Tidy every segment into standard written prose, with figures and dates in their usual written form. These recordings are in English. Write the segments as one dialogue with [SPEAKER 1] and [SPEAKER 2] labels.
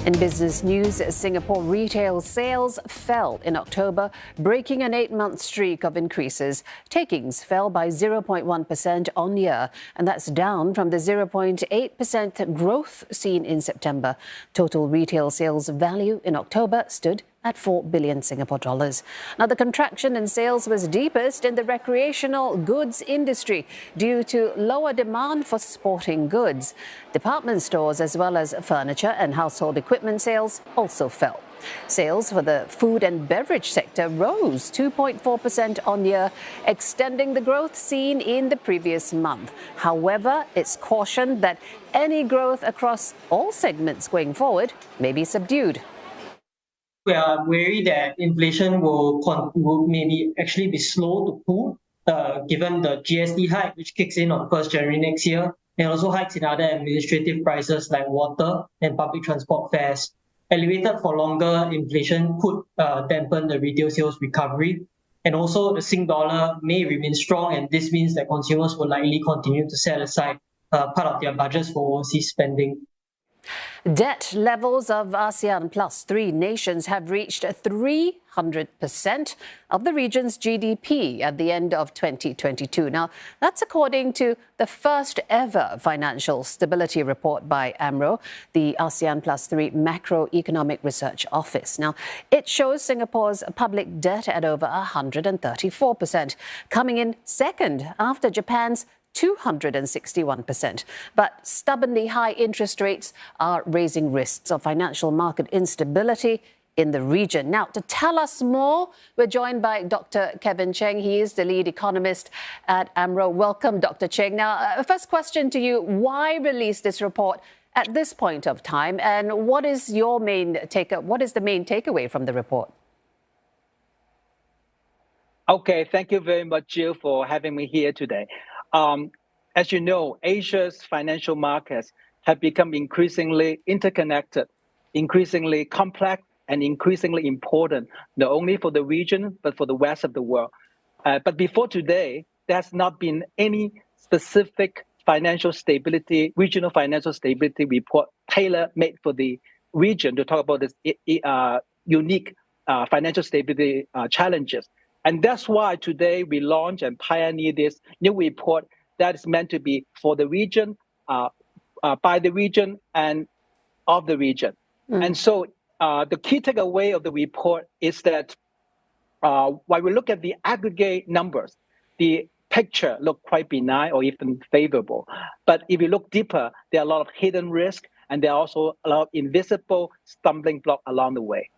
[SPEAKER 1] In business news, Singapore retail sales fell in October, breaking an 8-month streak of increases. Takings fell by 0.1% on year, and that's down from the 0.8% growth seen in September. Total retail sales value in October stood at 4 billion Singapore dollars. Now, the contraction in sales was deepest in the recreational goods industry due to lower demand for sporting goods. Department stores as well as furniture and household equipment sales also fell. Sales for the food and beverage sector rose 2.4% on year, extending the growth seen in the previous month. However, it's cautioned that any growth across all segments going forward may be subdued.
[SPEAKER 2] We are wary that inflation will maybe actually be slow to cool, given the GST hike, which kicks in on 1st January next year, and also hikes in other administrative prices like water and public transport fares. Elevated for longer inflation could dampen the retail sales recovery. And also the Sing dollar may remain strong, and this means that consumers will likely continue to set aside part of their budgets for overseas spending.
[SPEAKER 1] Debt levels of ASEAN plus 3 nations have reached 300% of the region's GDP at the end of 2022. Now, that's according to the first ever financial stability report by AMRO, the ASEAN plus 3 Macroeconomic Research Office. Now, it shows Singapore's public debt at over 134%, coming in second after Japan's 261%. But stubbornly high interest rates are raising risks of financial market instability in the region. Now, to tell us more, we're joined by Dr. Kevin Cheng. He is the lead economist at AMRO. Welcome, Dr. Cheng. Now, first question to you, why release this report at this point of time? And what is the main takeaway from the report?
[SPEAKER 3] Okay, thank you very much, Jill, for having me here today. As you know, Asia's financial markets have become increasingly interconnected, increasingly complex, and increasingly important, not only for the region, but for the rest of the world. But before today, there has not been any specific regional financial stability report tailor-made for the region to talk about this unique financial stability challenges. And that's why today we launch and pioneer this new report that is meant to be for the region, by the region, and of the region. And so the key takeaway of the report is that while we look at the aggregate numbers, the picture looks quite benign or even favorable. But if you look deeper, there are a lot of hidden risks, and there are also a lot of invisible stumbling blocks along the way.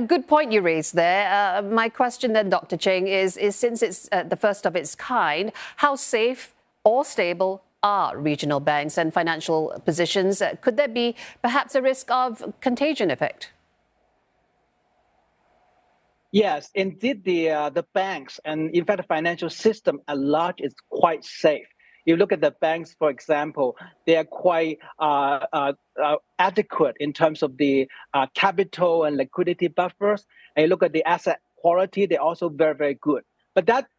[SPEAKER 1] Good point you raised there. My question then, Dr. Cheng, is since it's the first of its kind, how safe or stable are regional banks and financial positions? Could there be perhaps a risk of contagion effect?
[SPEAKER 3] Yes, indeed, the banks and in fact the financial system at large is quite safe. You look at the banks, for example, they are quite adequate in terms of the capital and liquidity buffers. And you look at the asset quality, they're also very, very good. But that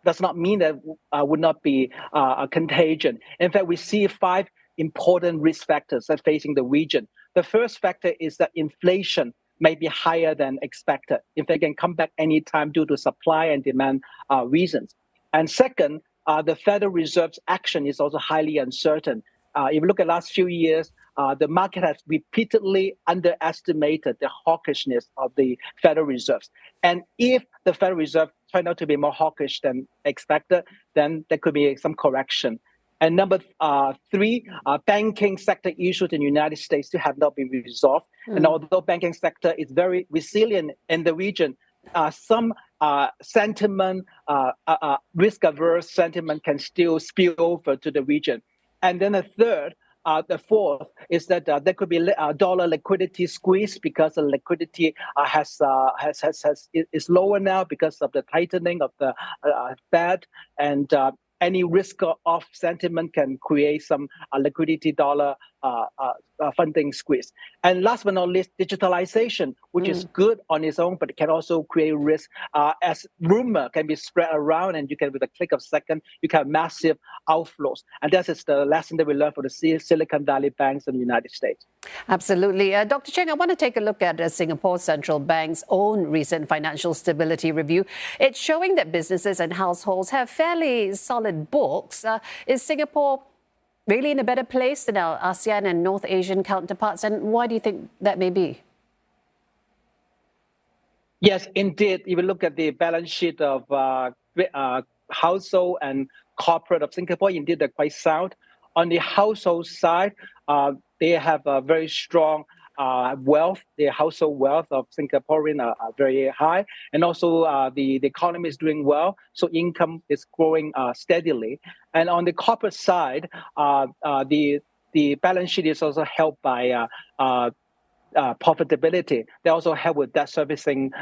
[SPEAKER 3] does not mean that would not be a contagion. In fact, we see 5 important risk factors that are facing the region. The first factor is that inflation may be higher than expected. In fact, it can come back anytime due to supply and demand reasons. And second, the Federal Reserve's action is also highly uncertain. If you look at the last few years, the market has repeatedly underestimated the hawkishness of the Federal Reserve. And if the Federal Reserve turn out to be more hawkish than expected, then there could be some correction. And number 3, banking sector issues in the United States still have not been resolved. And although banking sector is very resilient in the region, some sentiment, risk-averse sentiment can still spill over to the region. And then the fourth is that there could be a dollar liquidity squeeze because the liquidity is lower now because of the tightening of the Fed, and any risk of sentiment can create some liquidity dollar funding squeeze. And last but not least, digitalization, which is good on its own, but it can also create risk as rumor can be spread around, and you can, with a click of second, you can have massive outflows. And that is the lesson that we learned for the Silicon Valley banks in the United States.
[SPEAKER 1] Absolutely. Dr. Cheng, I want to take a look at Singapore Central Bank's own recent financial stability review. It's showing that businesses and households have fairly solid books. Is Singapore really in a better place than our ASEAN and North Asian counterparts? And why do you think that may be?
[SPEAKER 3] Yes, indeed. If you look at the balance sheet of household and corporate of Singapore, indeed they're quite sound. On the household side, they have a very strong wealth. The household wealth of Singaporean are very high, and also the economy is doing well, so income is growing steadily. And on the corporate side, the balance sheet is also helped by profitability. They also help with debt servicing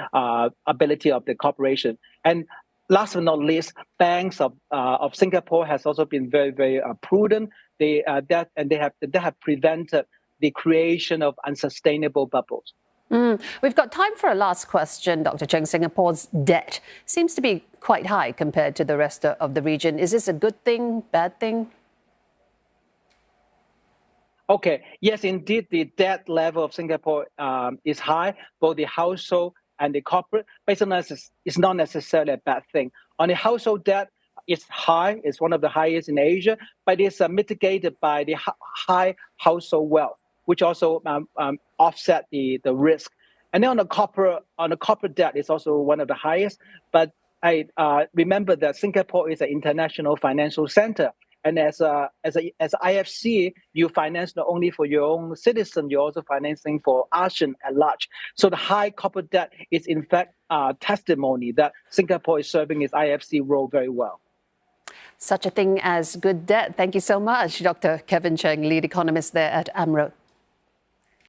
[SPEAKER 3] ability of the corporation. And last but not least, banks of Singapore has also been very, very prudent. They have prevented the creation of unsustainable bubbles.
[SPEAKER 1] We've got time for a last question, Dr. Cheng. Singapore's debt seems to be quite high compared to the rest of the region. Is this a good thing, bad thing?
[SPEAKER 3] Okay, yes, indeed, the debt level of Singapore is high, both the household and the corporate. Based on that, it's not necessarily a bad thing. On the household debt, it's high. It's one of the highest in Asia, but it's mitigated by the high household wealth, which also offset the risk. And then on the corporate debt, it's also one of the highest. But I remember that Singapore is an international financial center. And as IFC, you finance not only for your own citizen, you're also financing for ASEAN at large. So the high corporate debt is in fact testimony that Singapore is serving its IFC role very well.
[SPEAKER 1] Such a thing as good debt. Thank you so much, Dr. Kevin Cheng, lead economist there at AMRO.